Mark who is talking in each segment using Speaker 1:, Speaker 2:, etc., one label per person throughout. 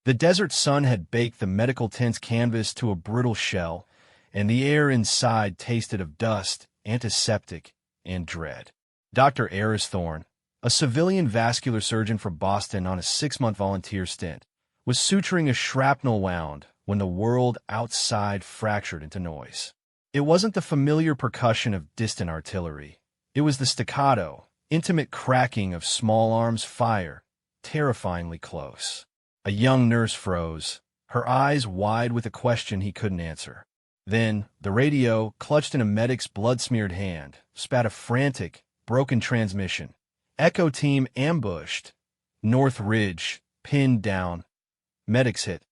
Speaker 1: The desert sun had baked the medical tent's canvas to a brittle shell, and the air inside tasted of dust, antiseptic, and dread. Dr. Eris Thorne, a civilian vascular surgeon from Boston on a 6-month volunteer stint, was suturing a shrapnel wound when the world outside fractured into noise. It wasn't the familiar percussion of distant artillery. It was the staccato, intimate cracking of small arms fire, terrifyingly close. A young nurse froze, her eyes wide with a question he couldn't answer. Then, the radio, clutched in a medic's blood-smeared hand, spat a frantic, broken transmission. Echo team ambushed. North Ridge, pinned down. Medics hit.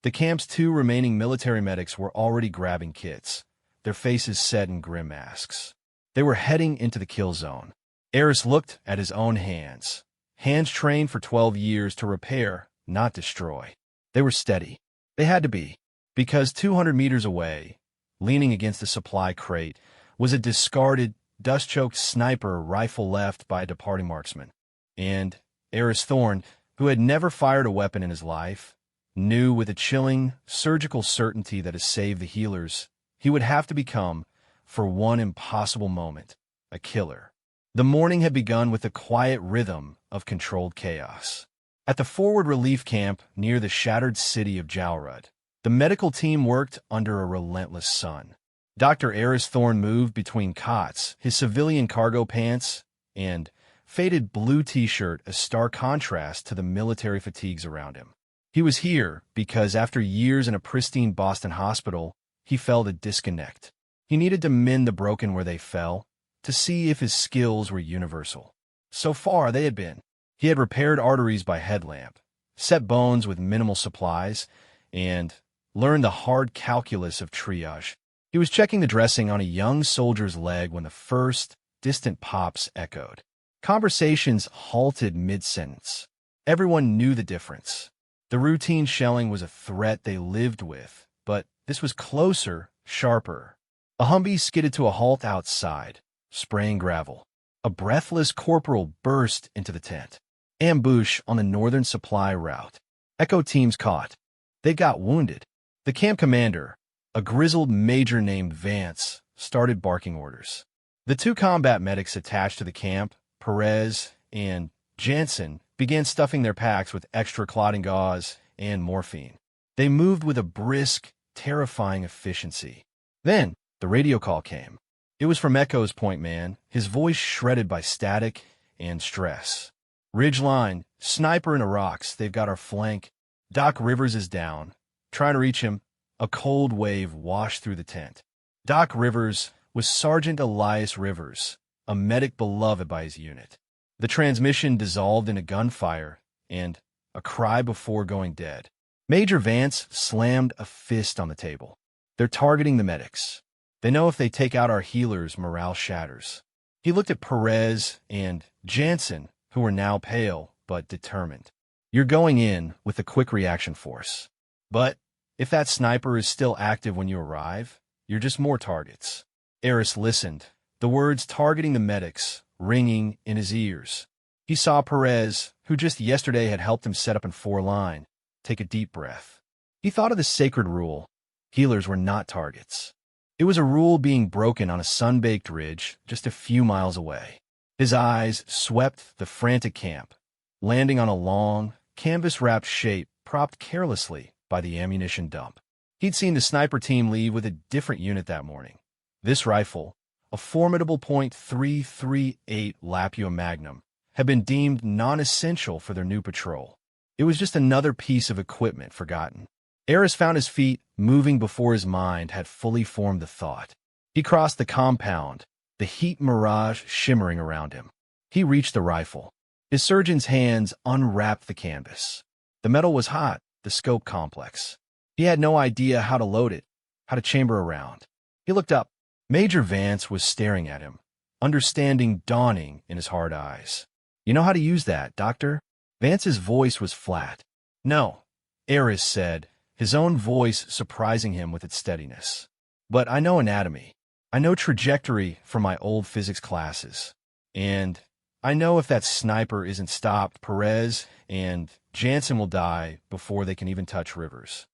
Speaker 1: The camp's 2 remaining military medics were already grabbing kits, their faces set in grim masks. They were heading into the kill zone. Eris looked at his own hands. Hands trained for 12 years to repair, not destroy. They were steady. They had to be, because 200 meters away, leaning against a supply crate, was a discarded, dust-choked sniper rifle left by a departing marksman. And Eris Thorne, who had never fired a weapon in his life, knew with a chilling, surgical certainty that to save the healers, he would have to become, for one impossible moment, a killer. The morning had begun with the quiet rhythm of controlled chaos. At the forward relief camp near the shattered city of Jalrud, the medical team worked under a relentless sun. Dr. Eris Thorne moved between cots, his civilian cargo pants and faded blue t-shirt a stark contrast to the military fatigues around him. He was here because after years in a pristine Boston hospital, he felt a disconnect. He needed to mend the broken where they fell, to see if his skills were universal. So far, they had been. He had repaired arteries by headlamp, set bones with minimal supplies, and learned the hard calculus of triage. He was checking the dressing on a young soldier's leg when the first, distant pops echoed. Conversations halted mid-sentence. Everyone knew the difference. The routine shelling was a threat they lived with, but this was closer, sharper. A Humvee skidded to a halt outside, spraying gravel. A breathless corporal burst into the tent. Ambush on the northern supply route. Echo teams caught. They got wounded. The camp commander, a grizzled major named Vance, started barking orders. The 2 combat medics attached to the camp, Perez and Jansen, began stuffing their packs with extra clotting gauze and morphine. They moved with a brisk, terrifying efficiency. Then, the radio call came. It was from Echo's point man, his voice shredded by static and stress. Ridgeline, sniper in the rocks, they've got our flank. Doc Rivers is down. Trying to reach him. A cold wave washed through the tent. Doc Rivers was Sergeant Elias Rivers, a medic beloved by his unit. The transmission dissolved in a gunfire and a cry before going dead. Major Vance slammed a fist on the table. They're targeting the medics. They know if they take out our healers, morale shatters. He looked at Perez and Jansen, who were now pale but determined. You're going in with a quick reaction force. But if that sniper is still active when you arrive, you're just more targets. Eris listened, the words targeting the medics ringing in his ears. He saw Perez, who just yesterday had helped him set up in 4-line, take a deep breath. He thought of the sacred rule. Healers were not targets. It was a rule being broken on a sun-baked ridge just a few miles away. His eyes swept the frantic camp, landing on a long, canvas-wrapped shape propped carelessly by the ammunition dump. He'd seen the sniper team leave with a different unit that morning. This rifle, a formidable .338 Lapua Magnum, had been deemed non-essential for their new patrol. It was just another piece of equipment forgotten. Eris found his feet moving before his mind had fully formed the thought. He crossed the compound, the heat mirage shimmering around him. He reached the rifle. His surgeon's hands unwrapped the canvas. The metal was hot, the scope complex. He had no idea how to load it, how to chamber a round. He looked up. Major Vance was staring at him, understanding dawning in his hard eyes. You know how to use that, Doctor? Vance's voice was flat. No, Eris said, his own voice surprising him with its steadiness. But I know anatomy. I know trajectory from my old physics classes. And I know if that sniper isn't stopped, Perez and Jansen will die before they can even touch Rivers.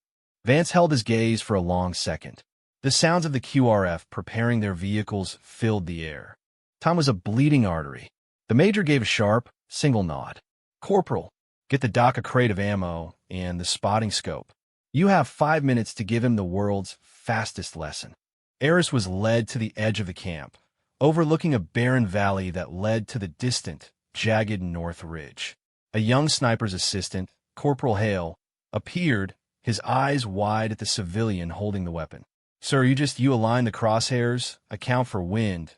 Speaker 1: Vance held his gaze for a long second. The sounds of the QRF preparing their vehicles filled the air. Time was a bleeding artery. The major gave a sharp, single nod. Corporal, get the doc a crate of ammo and the spotting scope. You have 5 minutes to give him the world's fastest lesson. Eris was led to the edge of the camp, overlooking a barren valley that led to the distant, jagged North Ridge. A young sniper's assistant, Corporal Hale, appeared, his eyes wide at the civilian holding the weapon. Sir, you align the crosshairs, account for wind.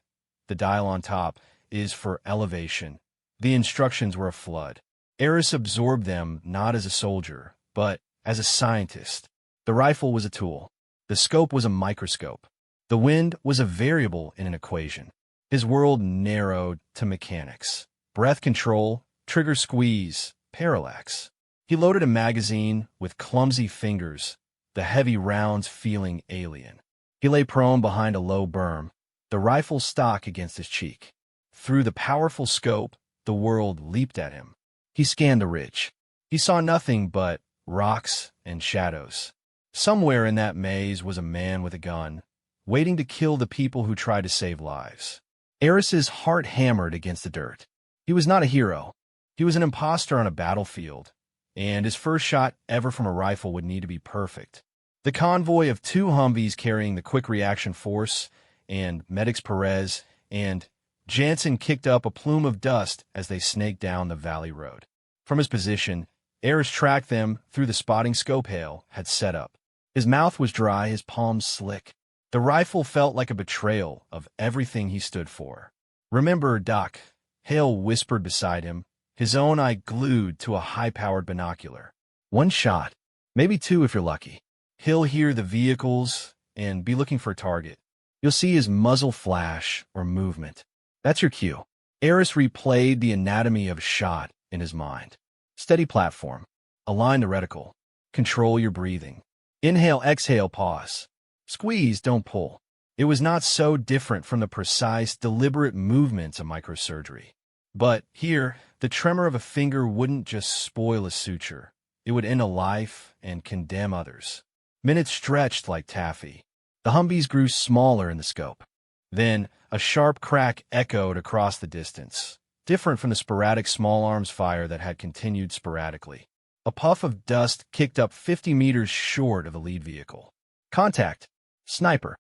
Speaker 1: The dial on top is for elevation. The instructions were a flood. Eris absorbed them not as a soldier, but as a scientist. The rifle was a tool. The scope was a microscope. The wind was a variable in an equation. His world narrowed to mechanics. Breath control, trigger squeeze, parallax. He loaded a magazine with clumsy fingers, the heavy rounds feeling alien. He lay prone behind a low berm, the rifle stock against his cheek. Through the powerful scope, the world leaped at him. He scanned the ridge. He saw nothing but rocks and shadows. Somewhere in that maze was a man with a gun, waiting to kill the people who tried to save lives. Eris's heart hammered against the dirt. He was not a hero. He was an imposter on a battlefield, and his first shot ever from a rifle would need to be perfect. The convoy of 2 Humvees carrying the quick reaction force and medics Perez and Jansen kicked up a plume of dust as they snaked down the valley road. From his position, Eris tracked them through the spotting scope Hale had set up. His mouth was dry, his palms slick. The rifle felt like a betrayal of everything he stood for. Remember, Doc, Hale whispered beside him, his own eye glued to a high-powered binocular. 1 shot, maybe 2 if you're lucky. He'll hear the vehicles and be looking for a target. You'll see his muzzle flash or movement. That's your cue. Eris replayed the anatomy of a shot in his mind. Steady platform. Align the reticle. Control your breathing. Inhale, exhale, pause. Squeeze, don't pull. It was not so different from the precise, deliberate movements of microsurgery. But here, the tremor of a finger wouldn't just spoil a suture. It would end a life and condemn others. Minutes stretched like taffy. The Humvees grew smaller in the scope. Then, a sharp crack echoed across the distance, different from the sporadic small arms fire that had continued sporadically. A puff of dust kicked up 50 meters short of the lead vehicle. Contact. Sniper.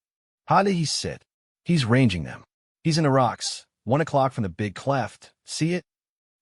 Speaker 1: How did he sit? He's ranging them. He's in the rocks, 1 o'clock from the big cleft. See it?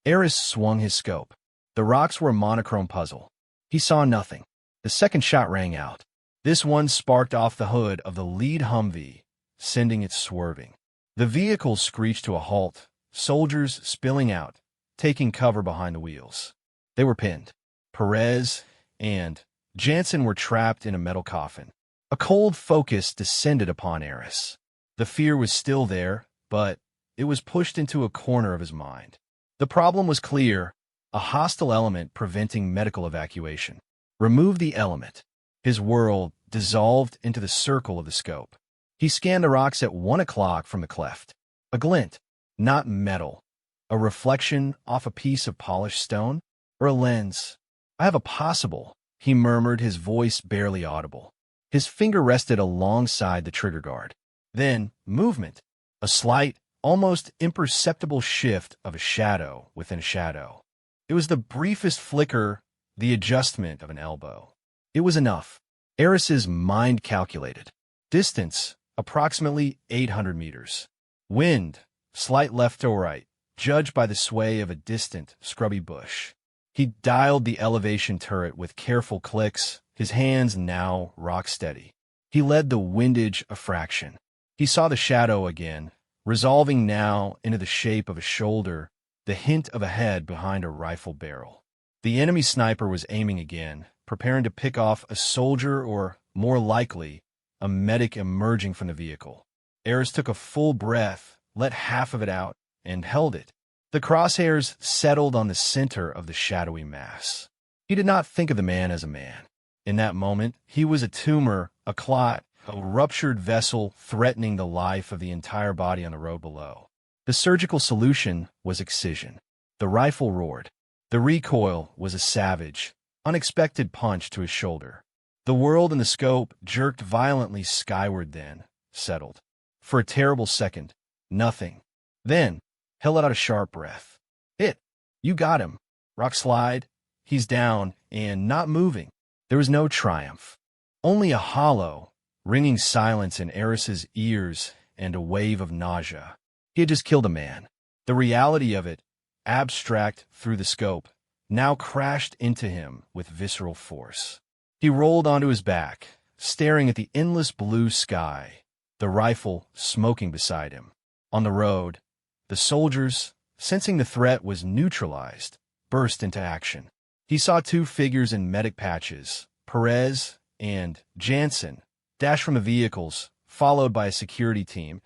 Speaker 1: Eris swung his scope. The rocks were a monochrome puzzle. He saw nothing. The second shot rang out. This one sparked off the hood of the lead Humvee, sending it swerving. The vehicle screeched to a halt, soldiers spilling out, taking cover behind the wheels. They were pinned. Perez and Jansen were trapped in a metal coffin. A cold focus descended upon Eris. The fear was still there, but it was pushed into a corner of his mind. The problem was clear, a hostile element preventing medical evacuation. Remove the element. His world dissolved into the circle of the scope. He scanned the rocks at 1 o'clock from the cleft. A glint, not metal. A reflection off a piece of polished stone? Or a lens? I have a possible, he murmured, his voice barely audible. His finger rested alongside the trigger guard. Then, movement. A slight, almost imperceptible shift of a shadow within a shadow. It was the briefest flicker, the adjustment of an elbow. It was enough. Eris's mind calculated. Distance, approximately 800 meters. Wind, slight left or right, judged by the sway of a distant, scrubby bush. He dialed the elevation turret with careful clicks, his hands now rock steady. He led the windage a fraction. He saw the shadow again, resolving now into the shape of a shoulder, the hint of a head behind a rifle barrel. The enemy sniper was aiming again, preparing to pick off a soldier or, more likely, a medic emerging from the vehicle. Eris took a full breath, let half of it out, and held it. The crosshairs settled on the center of the shadowy mass. He did not think of the man as a man. In that moment, he was a tumor, a clot, a ruptured vessel threatening the life of the entire body on the road below. The surgical solution was excision. The rifle roared. The recoil was a savage, unexpected punch to his shoulder. The world in the scope jerked violently skyward, then settled. For a terrible second, nothing. Then, Hill let out a sharp breath. It. You got him. Rock slide. He's down and not moving. There was no triumph. Only a hollow, ringing silence in Eris's ears and a wave of nausea. He had just killed a man. The reality of it, abstract through the scope, now crashed into him with visceral force. He rolled onto his back, staring at the endless blue sky, the rifle smoking beside him. On the road, the soldiers, sensing the threat was neutralized, burst into action. He saw two figures in medic patches, Perez and Jansen, dash from the vehicles, followed by a security team,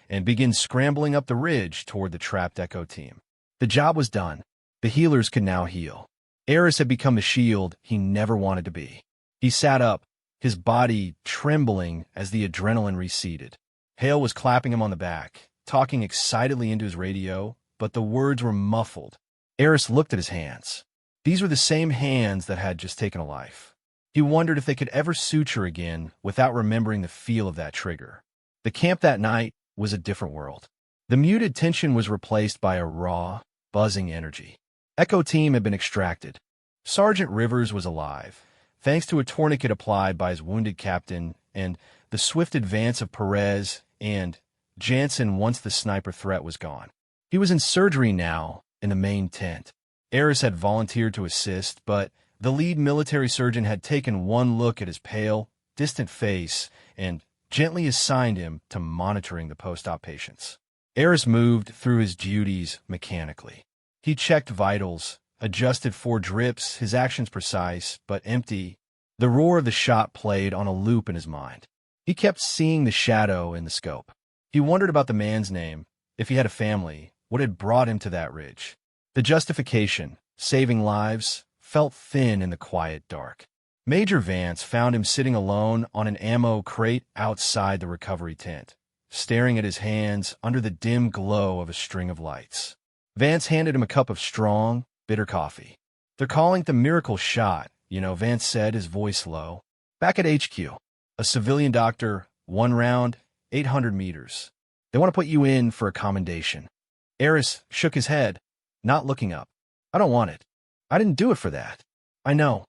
Speaker 1: and begin scrambling up the ridge toward the trapped Echo team. The job was done. The healers could now heal. Eris had become the shield he never wanted to be. He sat up, his body trembling as the adrenaline receded. Hale was clapping him on the back, talking excitedly into his radio, but the words were muffled. Eris looked at his hands. These were the same hands that had just taken a life. He wondered if they could ever suture again without remembering the feel of that trigger. The camp that night was a different world. The muted tension was replaced by a raw, buzzing energy. Echo team had been extracted. Sergeant Rivers was alive, thanks to a tourniquet applied by his wounded captain and the swift advance of Perez and Jansen once the sniper threat was gone. He was in surgery now in the main tent. Eris had volunteered to assist, but the lead military surgeon had taken one look at his pale, distant face and gently assigned him to monitoring the post-op patients. Eris moved through his duties mechanically. He checked vitals, adjusted for drips, his actions precise but empty. The roar of the shot played on a loop in his mind. He kept seeing the shadow in the scope. He wondered about the man's name, if he had a family, what had brought him to that ridge. The justification, saving lives, felt thin in the quiet dark. Major Vance found him sitting alone on an ammo crate outside the recovery tent, staring at his hands under the dim glow of a string of lights. Vance handed him a cup of strong, bitter coffee. They're calling it the miracle shot, Vance said, his voice low. Back at HQ, a civilian doctor, 1 round, 800 meters. They want to put you in for a commendation. Eris shook his head, not looking up. I don't want it. I didn't do it for that. I know.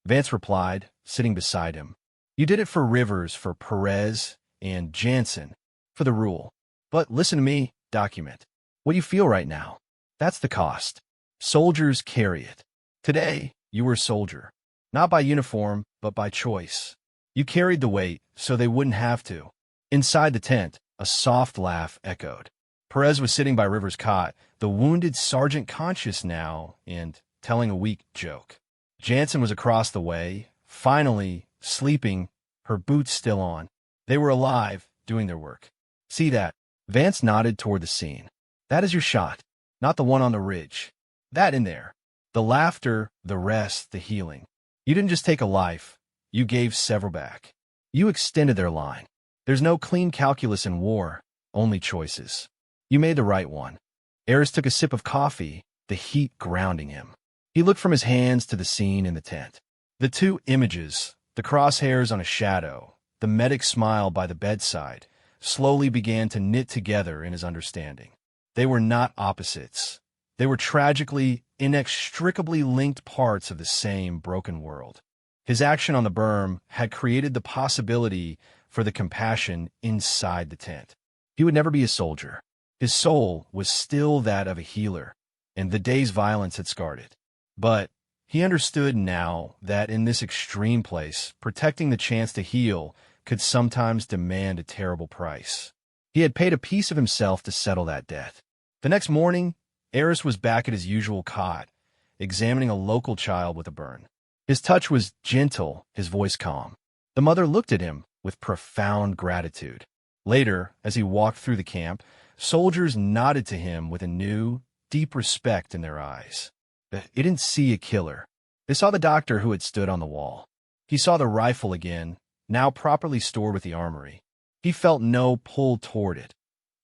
Speaker 1: Vance replied, sitting beside him. You did it for Rivers, for Perez, and Jansen, for the rule. But listen to me, document. What you feel right now. That's the cost. Soldiers carry it. Today, you were a soldier. Not by uniform, but by choice. You carried the weight, so they wouldn't have to. Inside the tent, a soft laugh echoed. Perez was sitting by Rivers' cot, the wounded sergeant conscious now, and telling a weak joke. Jansen was across the way, finally, sleeping, her boots still on. They were alive, doing their work. See that? Vance nodded toward the scene. That is your shot, not the one on the ridge. That in there. The laughter, the rest, the healing. You didn't just take a life. You gave several back. You extended their line. There's no clean calculus in war, only choices. You made the right one. Eris took a sip of coffee, the heat grounding him. He looked from his hands to the scene in the tent. The two images, the crosshairs on a shadow, the medic smile by the bedside, slowly began to knit together in his understanding. They were not opposites. They were tragically, inextricably linked parts of the same broken world. His action on the berm had created the possibility for the compassion inside the tent. He would never be a soldier. His soul was still that of a healer, and the day's violence had scarred it. But he understood now that in this extreme place, protecting the chance to heal could sometimes demand a terrible price. He had paid a piece of himself to settle that debt. The next morning, Eris was back at his usual cot, examining a local child with a burn. His touch was gentle, his voice calm. The mother looked at him with profound gratitude. Later, as he walked through the camp, soldiers nodded to him with a new, deep respect in their eyes. They didn't see a killer. They saw the doctor who had stood on the wall. He saw the rifle again, now properly stored with the armory. He felt no pull toward it,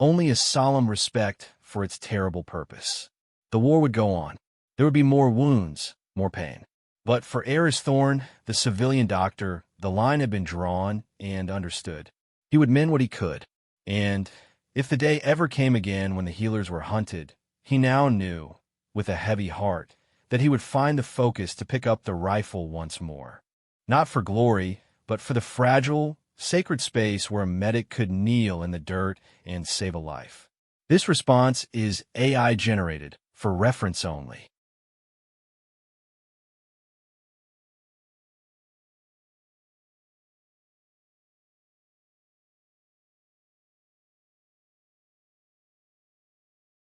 Speaker 1: only a solemn respect for its terrible purpose. The war would go on. There would be more wounds, more pain. But for Eris Thorne, the civilian doctor, the line had been drawn and understood. He would mend what he could. And if the day ever came again when the healers were hunted, he now knew, with a heavy heart, that he would find the focus to pick up the rifle once more. Not for glory, but for the fragile, sacred space where a medic could kneel in the dirt and save a life. This response is AI-generated, for reference only.